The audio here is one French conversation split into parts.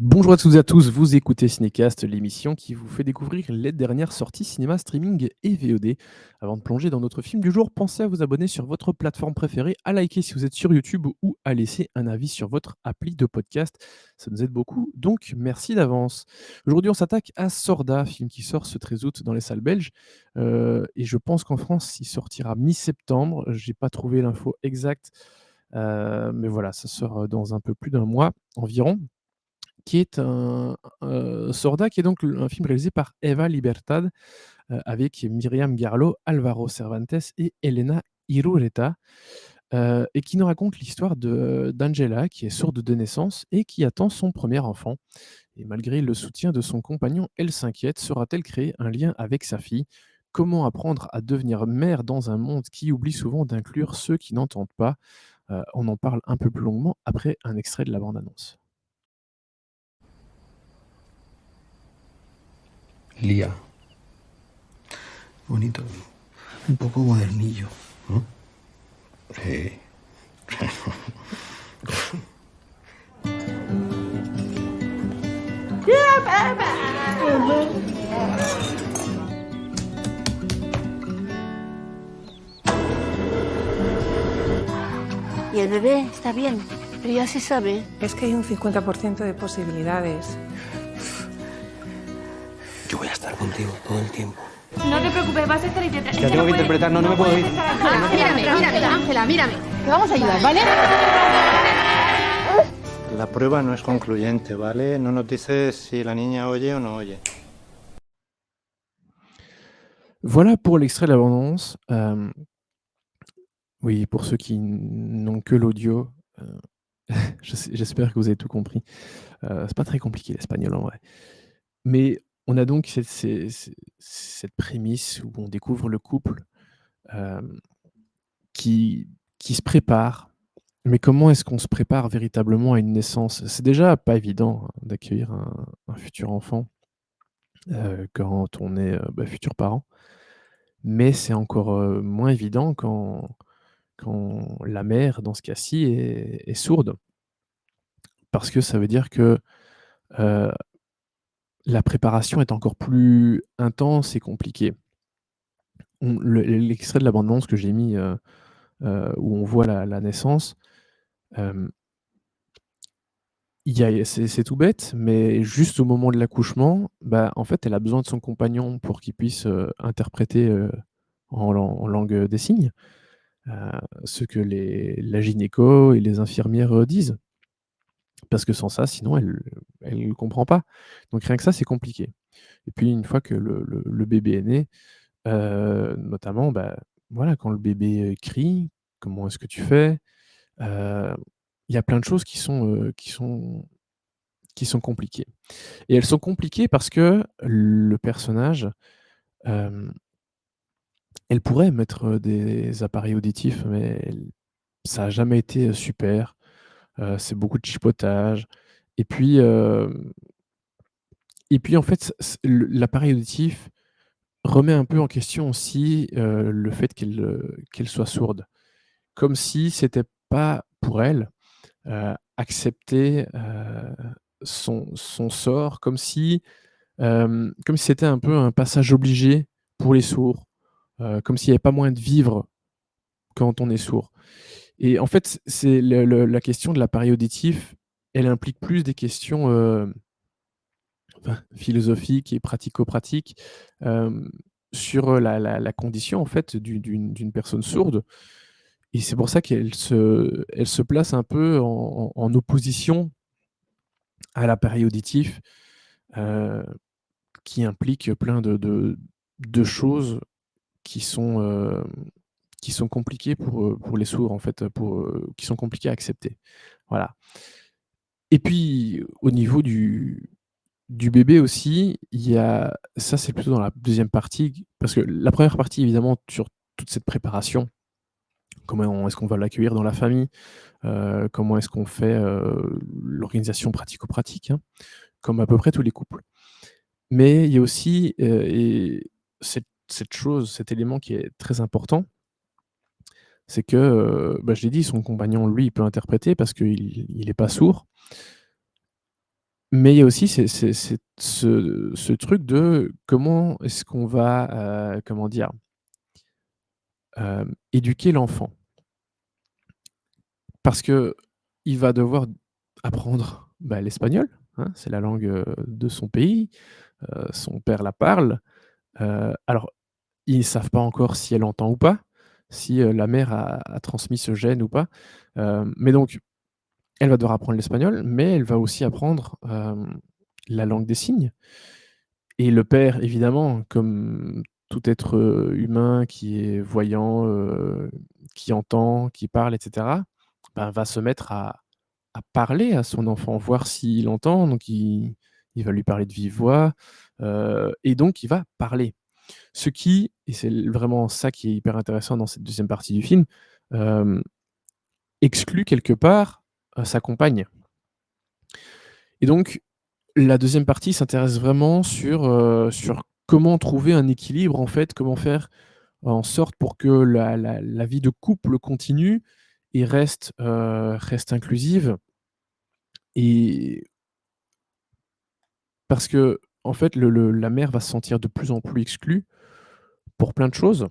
Bonjour à toutes et à tous, vous écoutez Cinécast, l'émission qui vous fait découvrir les dernières sorties cinéma, streaming et VOD. Avant de plonger dans notre film du jour, pensez à vous abonner sur votre plateforme préférée, à liker si vous êtes sur YouTube ou à laisser un avis sur votre appli de podcast. Ça nous aide beaucoup, donc merci d'avance. Aujourd'hui, on s'attaque à Sorda, film qui sort ce 13 août dans les salles belges. Et je pense qu'en France, il sortira mi-septembre. J'ai pas trouvé l'info exacte, mais voilà, ça sort dans un peu plus d'un mois environ, qui est Sorda, qui est donc un film réalisé par Eva Libertad, avec Myriam Garlo, Alvaro Cervantes et Elena Irureta, et qui nous raconte l'histoire d'Angela, qui est sourde de naissance et qui attend son premier enfant. Et malgré le soutien de son compagnon, elle s'inquiète. Saura-t-elle créer un lien avec sa fille? Comment apprendre à devenir mère dans un monde qui oublie souvent d'inclure ceux qui n'entendent pas? On en parle un peu plus longuement après un extrait de la bande-annonce. Lía. Bonito. Un poco modernillo. Sí. ¿Y el bebé está bien? Pero ya se sabe. Es que hay un 50% de posibilidades. Yo voy a estar contigo todo el tiempo. No te preocupes, vas a estar idiota. Ya tengo que interpretar, no me puedo ir. Mírame, Ángela, mírame. Te vamos a ayudar, ¿vale? La prueba no es concluyente, ¿vale? No nos dice si la niña oye o no oye. Voilà pour l'extrait de la bande-annonce. Oui, pour ceux qui n'ont que l'audio, j'espère que vous avez tout compris. C'est pas très compliqué l'espagnol en vrai. Mais on a donc cette prémisse où on découvre le couple, hem, qui se prépare. Mais comment est-ce qu'on se prépare véritablement à une naissance? C'est déjà pas évident, hein, d'accueillir un futur enfant, quand on est, futur parent. Mais c'est encore, moins évident quand la mère, dans ce cas-ci, est sourde. Parce que ça veut dire que, heu, la préparation est encore plus intense et compliquée. L'extrait de la bande annonce que j'ai mis, où on voit la naissance, hem, il y a c'est tout bête, mais juste au moment de l'accouchement, bah, en fait, elle a besoin de son compagnon pour qu'il puisse, interpréter, en langue des signes, heu, ce que la gynéco et les infirmières, disent. Parce que sans ça, sinon elle comprend pas. Donc rien que ça, c'est compliqué. Et puis une fois que le bébé est né, notamment, bah, voilà, quand le bébé, crie, comment est-ce que tu fais? Heu, il y a plein de choses qui sont compliquées. Et elles sont compliquées parce que le personnage, hem, elle pourrait mettre, des appareils auditifs, mais ça a jamais été, super. C'est beaucoup de chipotage. Et puis, en fait, l'appareil auditif remet un peu en question aussi, le fait qu'elle soit sourde. Comme si c'était pas pour elle, accepter, son sort, comme si c'était un peu un passage obligé pour les sourds, comme s'il y avait pas moyen de vivre quand on est sourd. Et en fait, c'est la question de l'appareil auditif, elle implique plus des questions, philosophiques et pratico-pratiques, sur, la condition en fait d'une personne sourde. Et c'est pour ça qu'elle se place un peu en opposition à l'appareil auditif, heu, qui implique plein de choses qui sont, qui sont compliquées pour les sourds en fait, qui sont compliquées à accepter. Voilà. Et puis au niveau du bébé aussi, il y a ça, c'est plutôt dans la deuxième partie, parce que la première partie évidemment sur toute cette préparation, comment est-ce qu'on va l'accueillir dans la famille? Comment est-ce qu'on fait, l'organisation pratico-pratique, hein, comme à peu près tous les couples. Mais il y a aussi, et cette chose, cet élément qui est très important, c'est que, je l'ai dit, son compagnon, lui, il peut interpréter parce qu'il est pas sourd. Mais il y a aussi ce truc de comment est-ce qu'on va, comment dire? Éduquer l'enfant. Parce qu'il va devoir apprendre, bah, l'espagnol, hein, c'est la langue, de son pays, son père la parle, alors ils savent pas encore si elle entend ou pas, si, la mère a transmis ce gène ou pas, mais donc elle va devoir apprendre l'espagnol, mais elle va aussi apprendre, la langue des signes. Et le père, évidemment, comme tout être, humain qui est voyant, qui entend, qui parle et cetera, ben, va se mettre à parler à son enfant, voir s'il entend, donc il va lui parler de vive voix, et donc il va parler. Ce qui et c'est vraiment ça qui est hyper intéressant dans cette deuxième partie du film, hem, exclut quelque part, sa compagne. Et donc la deuxième partie s'intéresse vraiment sur comment trouver un équilibre, en fait, comment faire en sorte pour que la vie de couple continue et reste inclusive. Et parce que en fait, la mère va se sentir de plus en plus exclue pour plein de choses,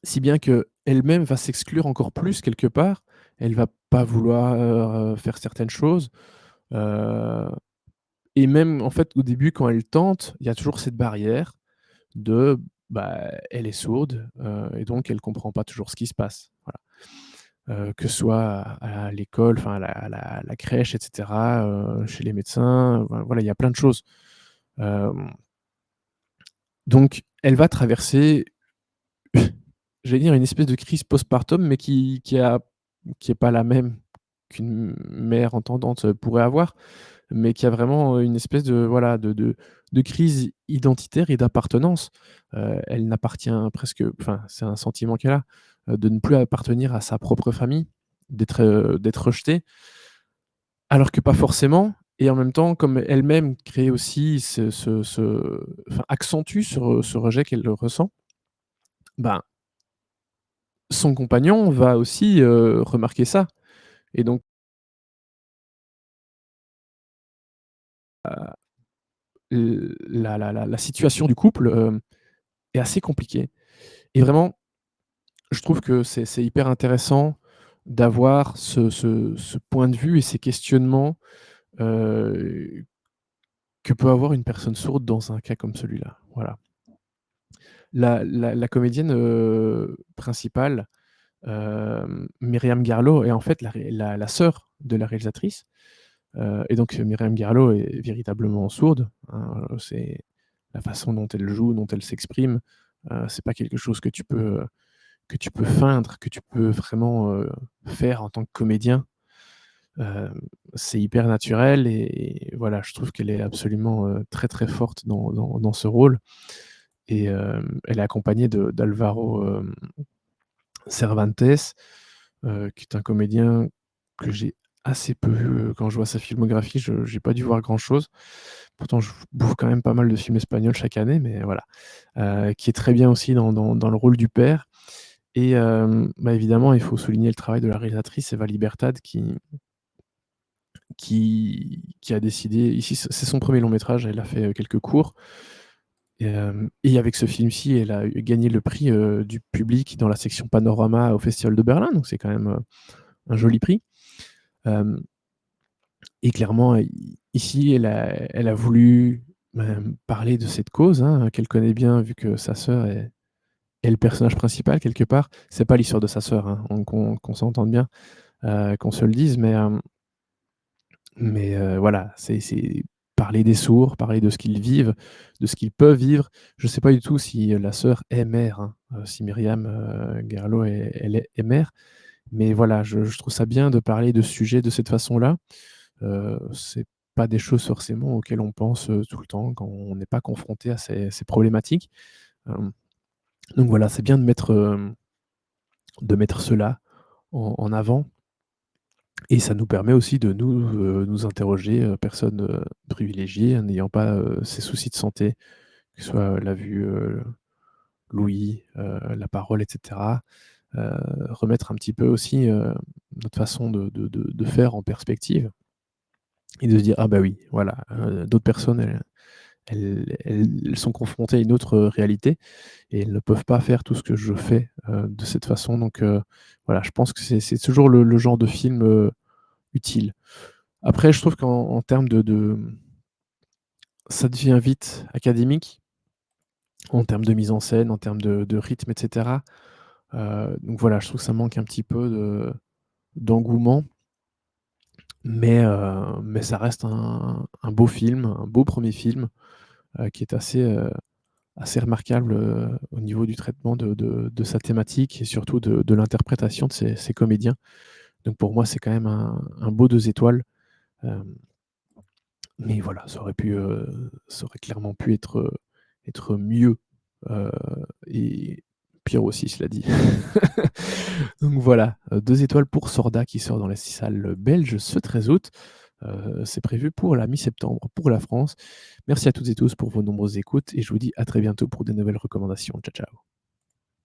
si bien qu'elle-même va s'exclure encore plus quelque part. Elle va pas vouloir, faire certaines choses, heu et même, en fait, au début, quand elle tente, il y a toujours cette barrière de, bah, elle est sourde, et donc elle comprend pas toujours ce qui se passe. Voilà. Que ce soit à l'école, enfin à la crèche et cetera, chez les médecins, voilà, il y a plein de choses. Hem, donc elle va traverser, j'allais dire une espèce de crise postpartum, mais qui est pas la même qu'une mère entendante, pourrait avoir, mais qui a vraiment, une espèce de voilà, de crise identitaire et d'appartenance. Elle n'appartient presque enfin, c'est un sentiment qu'elle a, de ne plus appartenir à sa propre famille, d'être rejetée, alors que pas forcément. Et en même temps, comme elle-même crée aussi enfin, accentue ce rejet qu'elle ressent, ben, son compagnon va aussi, remarquer ça. Et donc la situation du couple, est assez compliquée. Et vraiment, je trouve que c'est hyper intéressant d'avoir ce point de vue et ces questionnements, heu, que peut avoir une personne sourde dans un cas comme celui-là. Voilà. La comédienne, principale, Myriam Garlow est en fait la sœur de la réalisatrice, et donc Myriam Garlow est véritablement sourde, hein, c'est la façon dont elle joue, dont elle s'exprime, c'est pas quelque chose que tu peux feindre, que tu peux vraiment, faire en tant que comédien. C'est hyper naturel et voilà, je trouve qu'elle est absolument, très, très forte dans ce rôle. Et elle est accompagnée d'Alvaro, Cervantes, qui est un comédien que j'ai assez peu vu, quand je vois sa filmographie, je j'ai pas dû voir grand-chose. Pourtant je bouffe quand même pas mal de films espagnols chaque année, mais voilà. Qui est très bien aussi dans le rôle du père. Et bah, évidemment, il faut souligner le travail de la réalisatrice Eva Libertad qui a décidé ici c'est son premier long métrage, elle a fait, quelques courts. Et avec ce film-ci, elle a gagné le prix, du public dans la section Panorama au Festival de Berlin, donc c'est quand même, un joli prix. Hem et clairement, ici, elle a voulu, parler de cette cause, hein, qu'elle connaît bien vu que sa sœur est le personnage principal quelque part. C'est pas l'histoire de sa sœur, hein, qu'on s'entende bien, qu'on se le dise, mais voilà, c'est parler des sourds, parler de ce qu'ils vivent, de ce qu'ils peuvent vivre. Je sais pas du tout si, la sœur est mère, hein, si Myriam, Gerlo elle est mère, mais voilà, je trouve ça bien de parler de ce sujet de cette façon-là. C'est pas des choses forcément auxquelles on pense, tout le temps quand on n'est pas confronté à ces problématiques. Hem, donc voilà, c'est bien de mettre cela en avant. Et ça nous permet aussi de nous interroger, personnes, privilégiées, n'ayant pas, ces soucis de santé, que ce soit la vue, l'ouïe, la parole et cetera. Remettre un petit peu aussi, notre façon de faire en perspective. et de se dire: «Ah bah oui, voilà, d'autres personnes, elles sont confrontées à une autre, réalité et elles ne peuvent pas faire tout ce que je fais, de cette façon». Donc voilà, je pense que c'est toujours le genre de film, utile. Après, je trouve qu'en termes ça devient vite académique, en termes de mise en scène, en termes de rythme et cetera. Donc voilà, je trouve que ça manque un petit peu d'engouement, mais ça reste un beau film, un beau premier film, qui est assez remarquable, au niveau du traitement de sa thématique et surtout de l'interprétation de ces comédiens. Donc pour moi, c'est quand même un beau 2 étoiles, hem, mais voilà, ça aurait clairement pu être mieux, heu et pire aussi, cela dit. Donc voilà, 2 étoiles pour Sorda qui sort dans les salles belges ce 13 août. C'est prévu pour la mi-septembre pour la France. Merci à toutes et tous pour vos nombreuses écoutes et je vous dis à très bientôt pour de nouvelles recommandations. Ciao, ciao.